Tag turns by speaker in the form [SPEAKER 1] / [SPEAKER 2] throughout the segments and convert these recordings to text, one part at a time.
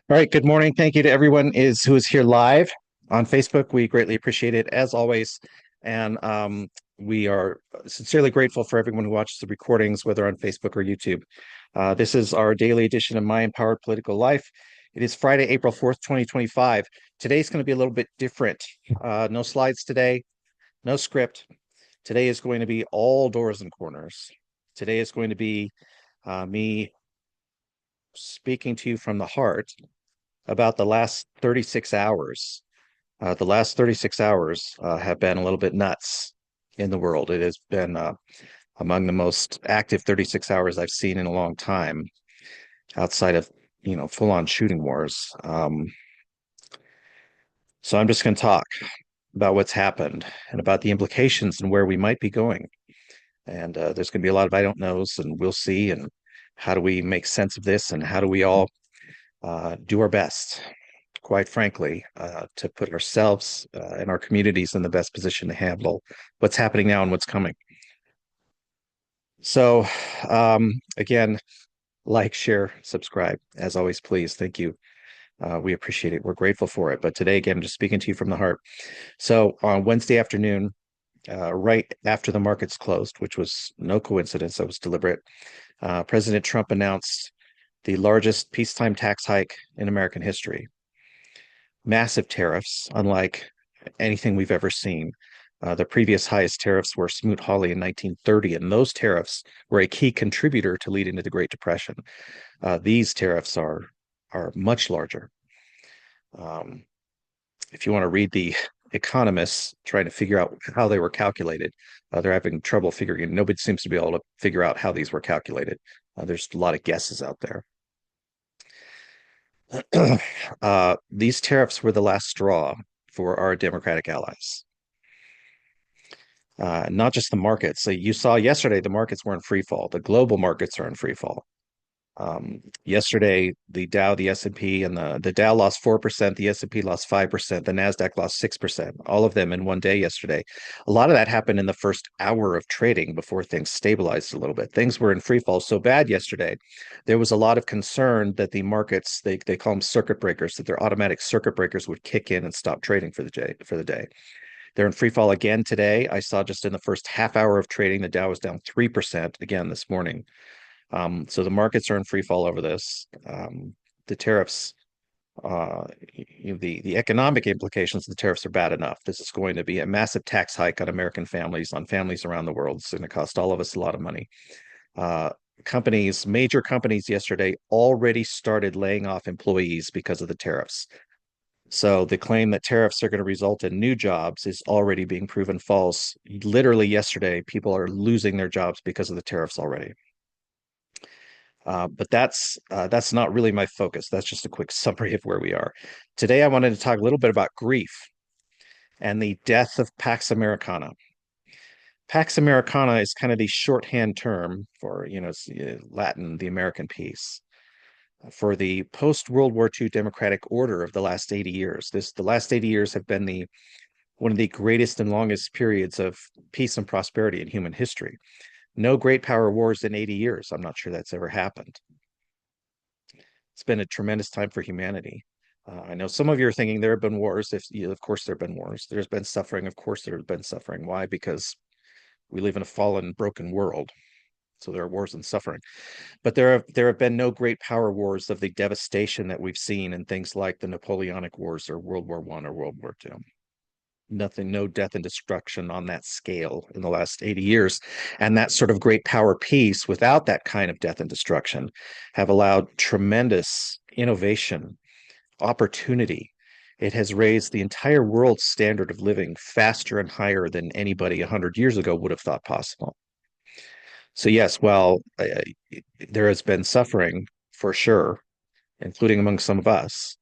[SPEAKER 1] All right, good morning. Thank you to everyone who is here live on Facebook. We greatly appreciate it as always. And we are sincerely grateful for everyone who watches the recordings, whether on Facebook or YouTube. This is our daily edition of My Empowered Political Life. It is Friday, April 4th, 2025. Today's going to be a little bit different. No slides today, no script. Today is going to be all doors and corners. Today is going to be me speaking to you from the heart about the last 36 hours. The last 36 hours have been a little bit nuts in the world. It has been among the most active 36 hours I've seen in a long time, outside of, full-on shooting wars. So I'm just going to talk about what's happened and about the implications and where we might be going. And there's going to be a lot of I don't knows, and we'll see. And how do we make sense of this? And how do we all do our best, quite frankly, to put ourselves and our communities in the best position to handle what's happening now and what's coming. So, again, like, share, subscribe. As always, please. Thank you. We appreciate it. We're grateful for it. But today, again, I'm just speaking to you from the heart. So, on Wednesday afternoon, right after the markets closed, which was no coincidence, that was deliberate, President Trump announced the largest peacetime tax hike in American history. Massive tariffs, unlike anything we've ever seen. The previous highest tariffs were Smoot-Hawley in 1930, and those tariffs were a key contributor to leading to the Great Depression. These tariffs are much larger. Um, if you want to read the economists trying to figure out how they were calculated, they're having trouble figuring it. Nobody seems to be able to figure out how these were calculated. There's a lot of guesses out there. These tariffs were the last straw for our Democratic allies. Not just the markets. So you saw yesterday the markets were in free fall. The global markets are in free fall. Yesterday, the Dow, the S&P, and the Dow lost 4%, the S&P lost 5%, the Nasdaq lost 6%, all of them in one day yesterday. A lot of that happened in the first hour of trading before things stabilized a little bit. Things were in free fall so bad yesterday. There was a lot of concern that the markets, they call them circuit breakers, that their automatic circuit breakers would kick in and stop trading for the day. They're in free fall again today. I saw just in the first half hour of trading, the Dow was down 3% again this morning. So the markets are in free fall over this. The tariffs, the economic implications of the tariffs are bad enough. This is going to be a massive tax hike on American families, on families around the world. It's going to cost all of us a lot of money. Major companies yesterday already started laying off employees because of the tariffs. So the claim that tariffs are going to result in new jobs is already being proven false. Literally yesterday, people are losing their jobs because of the tariffs already. But that's not really my focus. That's just a quick summary of where we are. Today, I wanted to talk a little bit about grief and the death of Pax Americana. Pax Americana is kind of the shorthand term for, it's Latin, the American peace, for the post-World War II democratic order of the last 80 years. The last 80 years have been one of the greatest and longest periods of peace and prosperity in human history. No great power wars in 80 years. I'm not sure that's ever happened. It's been a tremendous time for humanity. I know some of you are thinking there have been wars. Of course, there have been wars. There's been suffering. Of course, there have been suffering. Why? Because we live in a fallen, broken world. So there are wars and suffering. But there have been no great power wars of the devastation that we've seen in things like the Napoleonic Wars or World War I or World War II. Nothing, no death and destruction on that scale in the last 80 years. And that sort of great power peace without that kind of death and destruction have allowed tremendous innovation, opportunity. It has raised the entire world's standard of living faster and higher than anybody 100 years ago would have thought possible. So yes, while there has been suffering for sure, including among some of us,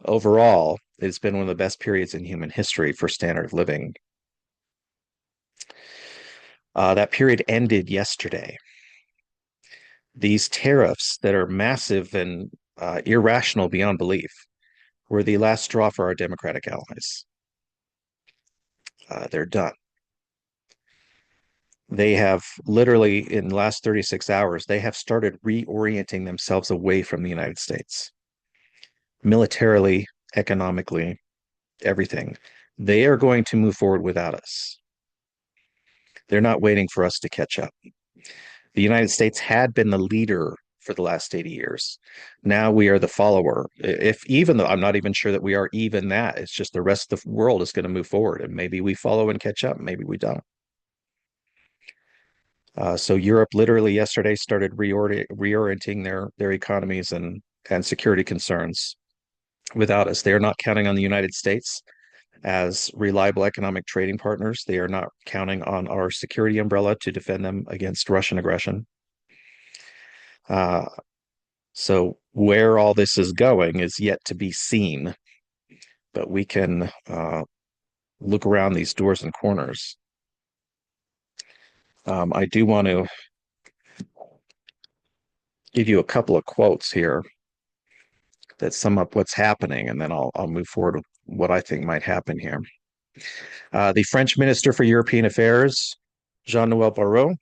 [SPEAKER 1] overall, it's been one of the best periods in human history for standard of living. That period ended yesterday. These tariffs that are massive and irrational beyond belief were the last straw for our Democratic allies. They're done. They have literally, in the last 36 hours, they have started reorienting themselves away from the United States. militarily, economically, everything. They are going to move forward without us. They're not waiting for us to catch up. The United States had been the leader for the last 80 years. Now we are the follower. If even though I'm not even sure that we are even that, it's just the rest of the world is going to move forward and maybe we follow and catch up, maybe we don't. So Europe literally yesterday started reorienting their economies and security concerns without us. They are not counting on the United States as reliable economic trading partners. They are not counting on our security umbrella to defend them against Russian aggression. Uh, so where all this is going is yet to be seen, but we can look around these doors and corners. I do want to give you a couple of quotes here that sum up what's happening, and then I'll move forward with what I think might happen here. The French Minister for European Affairs, Jean-Noel Barrot,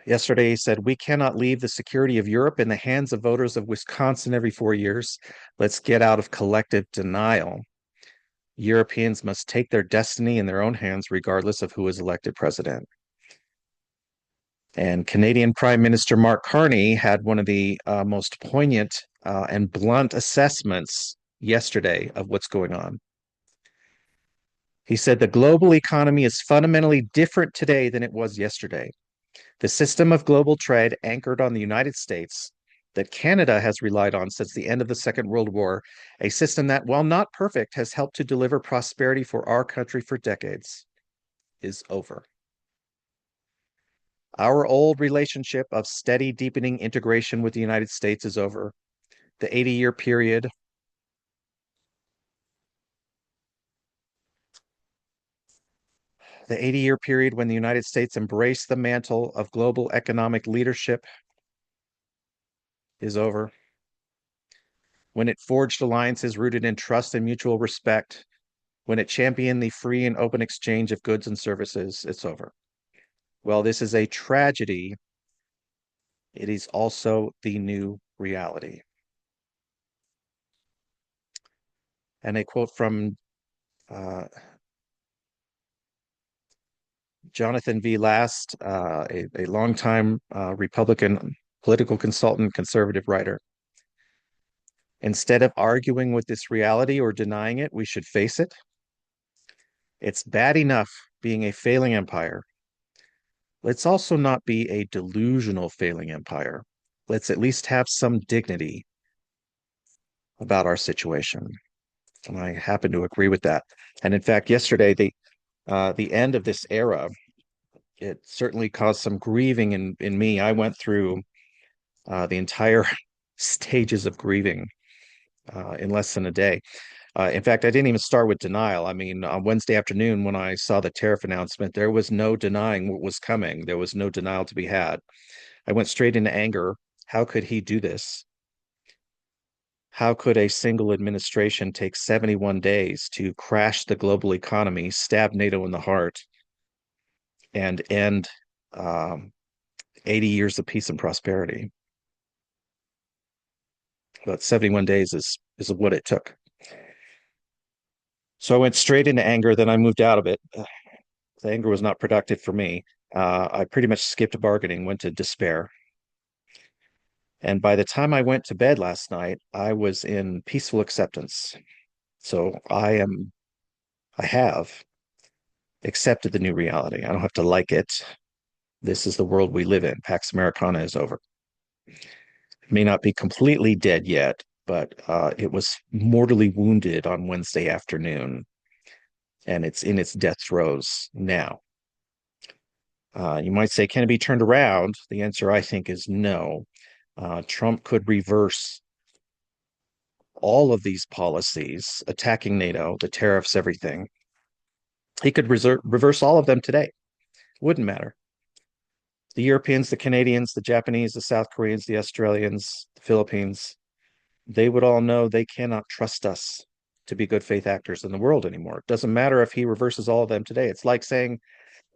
[SPEAKER 1] yesterday said, "We cannot leave the security of Europe in the hands of voters of Wisconsin every 4 years. Let's get out of collective denial. Europeans must take their destiny in their own hands, regardless of who is elected president." And Canadian Prime Minister Mark Carney had one of the most poignant and blunt assessments yesterday of what's going on. He said, "The global economy is fundamentally different today than it was yesterday. The system of global trade anchored on the United States that Canada has relied on since the end of the Second World War, a system that, while not perfect, has helped to deliver prosperity for our country for decades, is over. Our old relationship of steady, deepening integration with the United States is over. The 80-year period the 80-year period when the United States embraced the mantle of global economic leadership is over. When it forged alliances rooted in trust and mutual respect, when it championed the free and open exchange of goods and services, it's over. Well, this is a tragedy. It is also the new reality." And a quote from Jonathan V. Last, a longtime Republican political consultant, conservative writer. "Instead of arguing with this reality or denying it, we should face it. It's bad enough being a failing empire. Let's also not be a delusional failing empire. Let's at least have some dignity about our situation." And I happen to agree with that. And in fact, yesterday, the end of this era, it certainly caused some grieving in me. I went through the entire stages of grieving in less than a day. In fact, I didn't even start with denial. I mean, on Wednesday afternoon, when I saw the tariff announcement, there was no denying what was coming. There was no denial to be had. I went straight into anger. How could he do this? How could a single administration take 71 days to crash the global economy, stab NATO in the heart, and end 80 years of peace and prosperity? But 71 days is what it took. So I went straight into anger, then I moved out of it. The anger was not productive for me. I pretty much skipped bargaining, went to despair. And by the time I went to bed last night, I was in peaceful acceptance. So I have accepted the new reality. I don't have to like it. This is the world we live in. Pax Americana is over. It may not be completely dead yet, but it was mortally wounded on Wednesday afternoon, and it's in its death throes now. You might say, can it be turned around? The answer, I think, is no. Trump could reverse all of these policies, attacking NATO, the tariffs, everything. He could reverse all of them today. Wouldn't matter. The Europeans, the Canadians, the Japanese, the South Koreans, the Australians, the Philippines, they would all know they cannot trust us to be good faith actors in the world anymore. It doesn't matter if he reverses all of them today. It's like saying,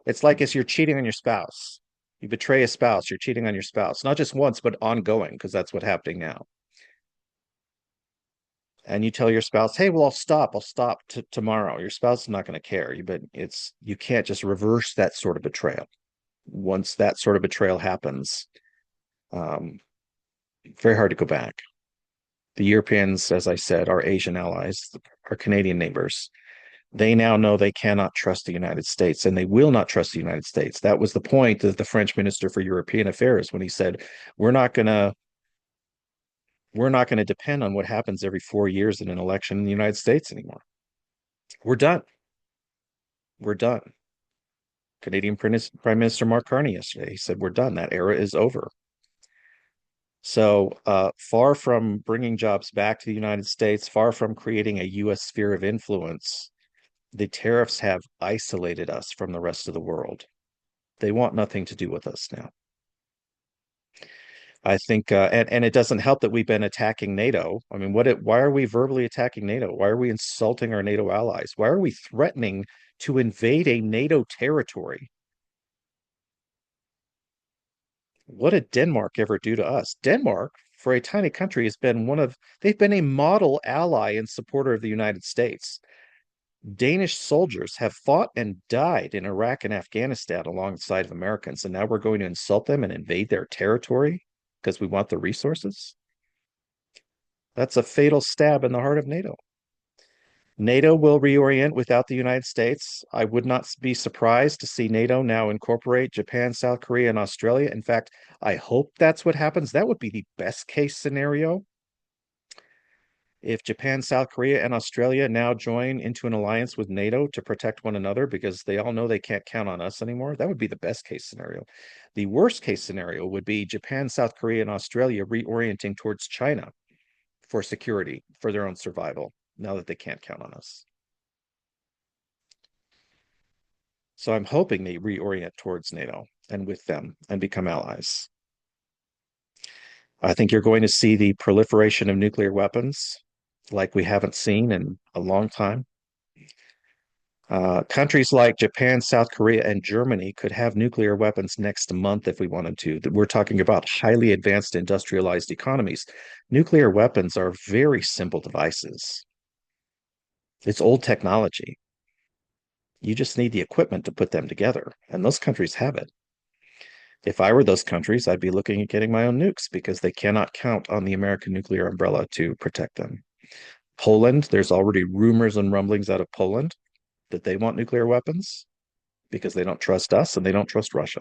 [SPEAKER 1] it's like as you're cheating on your spouse. You betray a spouse, you're cheating on your spouse, not just once, but ongoing, because that's what's happening now. and you tell your spouse, "Hey, well, I'll stop tomorrow." Your spouse is not going to care. But you can't just reverse that sort of betrayal. Once that sort of betrayal happens, um, very hard to go back. The Europeans, as I said, our Asian allies, our Canadian neighbors, they now know they cannot trust the United States, and they will not trust the United States. That was the point of the French Minister for European Affairs when he said, "We're not going to we're not going to depend on what happens every 4 years in an election in the United States anymore. We're done. We're done." Canadian Prime Minister Mark Carney yesterday, he said, "We're done. That era is over." So far from bringing jobs back to the United States, far from creating a U.S. sphere of influence, the tariffs have isolated us from the rest of the world. They want nothing to do with us now. I think, and it doesn't help that we've been attacking NATO. I mean, why are we verbally attacking NATO? Why are we insulting our NATO allies? Why are we threatening to invade a NATO territory? What did Denmark ever do to us? Denmark, for a tiny country, they've been a model ally and supporter of the United States. Danish soldiers have fought and died in Iraq and Afghanistan alongside of Americans, and now we're going to insult them and invade their territory because we want the resources? That's a fatal stab in the heart of NATO. NATO will reorient without the United States. I would not be surprised to see NATO now incorporate Japan, South Korea, and Australia. In fact, I hope that's what happens. That would be the best case scenario. If Japan, South Korea, and Australia now join into an alliance with NATO to protect one another because they all know they can't count on us anymore, that would be the best case scenario. The worst case scenario would be Japan, South Korea, and Australia reorienting towards China for security, for their own survival, now that they can't count on us. So I'm hoping they reorient towards NATO and with them and become allies. I think you're going to see the proliferation of nuclear weapons like we haven't seen in a long time. Countries like Japan, South Korea, and Germany could have nuclear weapons next month if we wanted to. We're talking about highly advanced industrialized economies. Nuclear weapons are very simple devices. It's old technology. You just need the equipment to put them together, and those countries have it. If I were those countries, I'd be looking at getting my own nukes because they cannot count on the American nuclear umbrella to protect them. Poland, there's already rumors and rumblings out of Poland that they want nuclear weapons because they don't trust us and they don't trust Russia.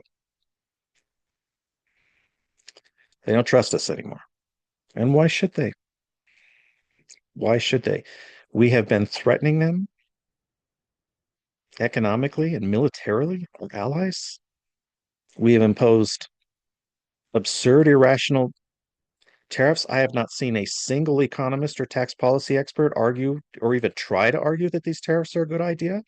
[SPEAKER 1] They don't trust us anymore. And why should they? Why should they? We have been threatening them economically and militarily, our allies. We have imposed absurd, irrational tariffs. I have not seen a single economist or tax policy expert argue or even try to argue that these tariffs are a good idea.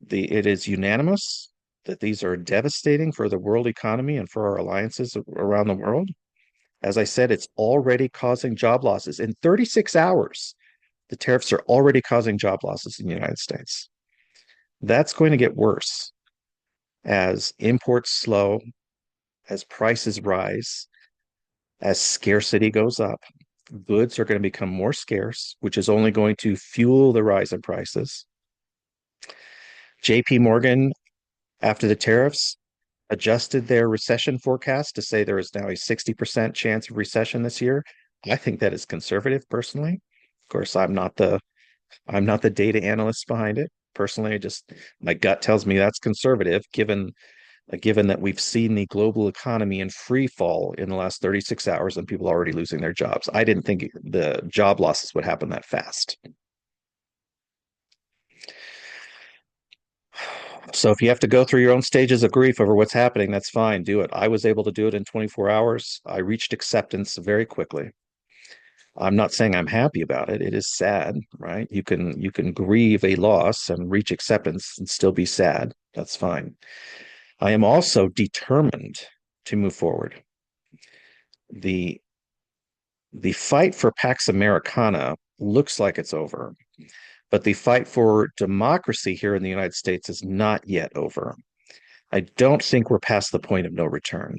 [SPEAKER 1] It is unanimous that these are devastating for the world economy and for our alliances around the world. As I said, it's already causing job losses. In 36 hours, the tariffs are already causing job losses in the United States. That's going to get worse as imports slow, as prices rise, as scarcity goes up. Goods are going to become more scarce, which is only going to fuel the rise in prices. JP Morgan, after the tariffs, adjusted their recession forecast to say there is now a 60% chance of recession this year. I think that is conservative personally. Of course, I'm not the data analyst behind it. Personally, my gut tells me that's conservative given that we've seen the global economy in free fall in the last 36 hours and people already losing their jobs. I didn't think the job losses would happen that fast. So if you have to go through your own stages of grief over what's happening, that's fine. Do it. I was able to do it in 24 hours. I reached acceptance very quickly. I'm not saying I'm happy about it. It is sad, right? You can grieve a loss and reach acceptance and still be sad. That's fine. I am also determined to move forward. The the fight for Pax Americana looks like it's over, but the fight for democracy here in the United States is not yet over. I don't think we're past the point of no return.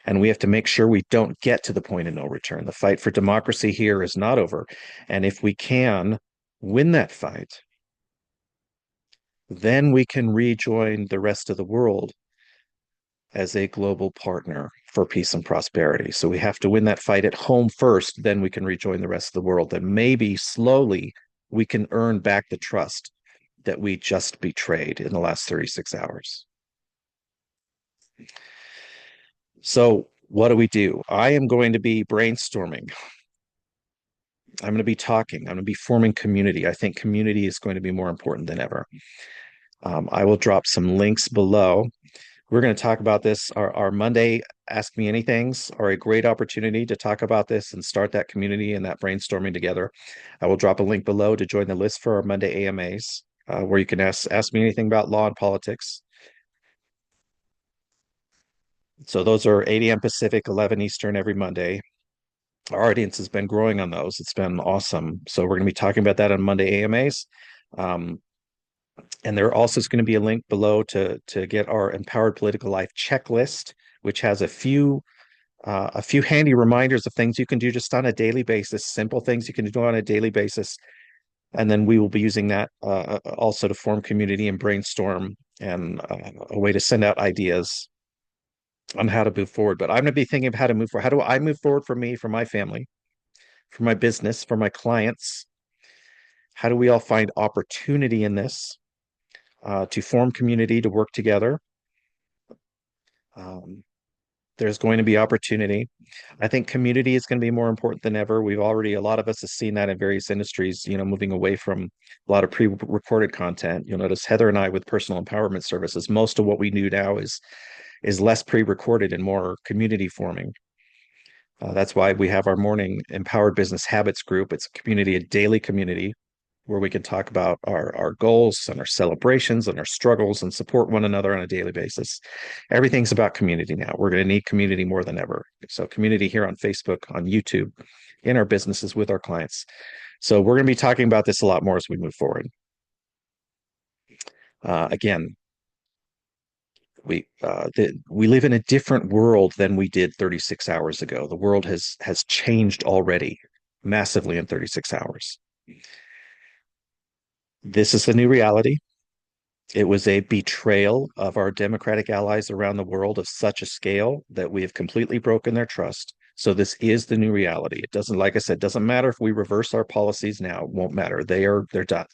[SPEAKER 1] And we have to make sure we don't get to the point of no return. The fight for democracy here is not over. And if we can win that fight, then we can rejoin the rest of the world as a global partner for peace and prosperity. So we have to win that fight at home first, then we can rejoin the rest of the world. Then maybe slowly we can earn back the trust that we just betrayed in the last 36 hours. So, what do? I am going to be brainstorming. I'm going to be talking. I'm going to be forming community. I think community is going to be more important than ever. I will drop some links below. We're going to talk about this. Our Monday Ask Me Anythings are a great opportunity to talk about this and start that community and that brainstorming together. I will drop a link below to join the list for our Monday AMAs, where you can ask me anything about law and politics. So those are 8 a.m. Pacific, 11 Eastern every Monday. Our audience has been growing on those. It's been awesome. So we're going to be talking about that on Monday AMAs. And there also is going to be a link below to get our Empowered Political Life checklist, which has a few handy reminders of things you can do just on a daily basis, simple things you can do on a daily basis. And then we will be using that also to form community and brainstorm and a way to send out ideas on how to move forward. But I'm going to be thinking of how to move forward. How do I move forward for me, for my family, for my business, for my clients? How do we all find opportunity in this to form community, to work together? Um, there's going to be opportunity. I think community is going to be more important than ever. A lot of us have seen that in various industries, moving away from a lot of pre-recorded content. You'll notice Heather and I with personal empowerment services, most of what we do now is less pre-recorded and more community forming. That's why we have our morning Empowered Business Habits group. It's a community, a daily community where we can talk about our goals and our celebrations and our struggles and support one another on a daily basis. Everything's about community now. We're going to need community more than ever. So community here on Facebook, on YouTube, in our businesses with our clients. So we're going to be talking about this a lot more as we move forward. Again, we live in a different world than we did 36 hours ago. The world has changed already massively in 36 hours. This is the new reality. It was a betrayal of our democratic allies around the world of such a scale that we have completely broken their trust. So this is the new reality. It doesn't, like I said, doesn't matter if we reverse our policies now. It won't matter. They're done.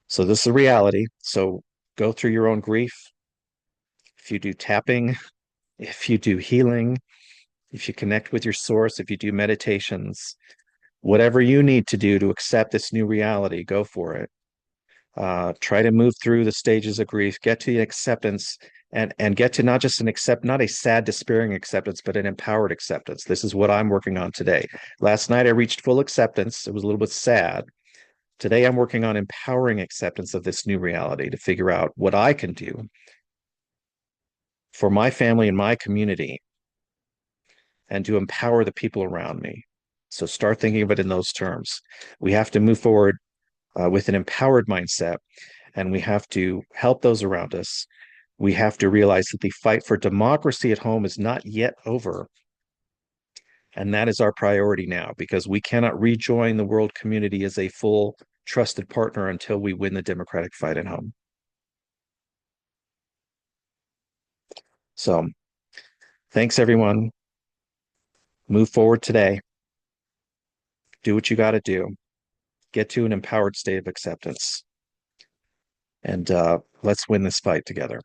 [SPEAKER 1] So this is the reality. So go through your own grief. If you do tapping, if you do healing, if you connect with your source, if you do meditations, whatever you need to do to accept this new reality, go for it. Try to move through the stages of grief, get to the acceptance, and get to not just not a sad, despairing acceptance, but an empowered acceptance. This is what I'm working on today. Last night I reached full acceptance. It was a little bit sad. Today I'm working on empowering acceptance of this new reality to figure out what I can do for my family and my community and to empower the people around me. So start thinking of it in those terms. We have to move forward with an empowered mindset, and we have to help those around us. We have to realize that the fight for democracy at home is not yet over. And that is our priority now, because we cannot rejoin the world community as a full trusted partner until we win the democratic fight at home. So thanks, everyone. Move forward today. Do what you got to do. Get to an empowered state of acceptance. And let's win this fight together.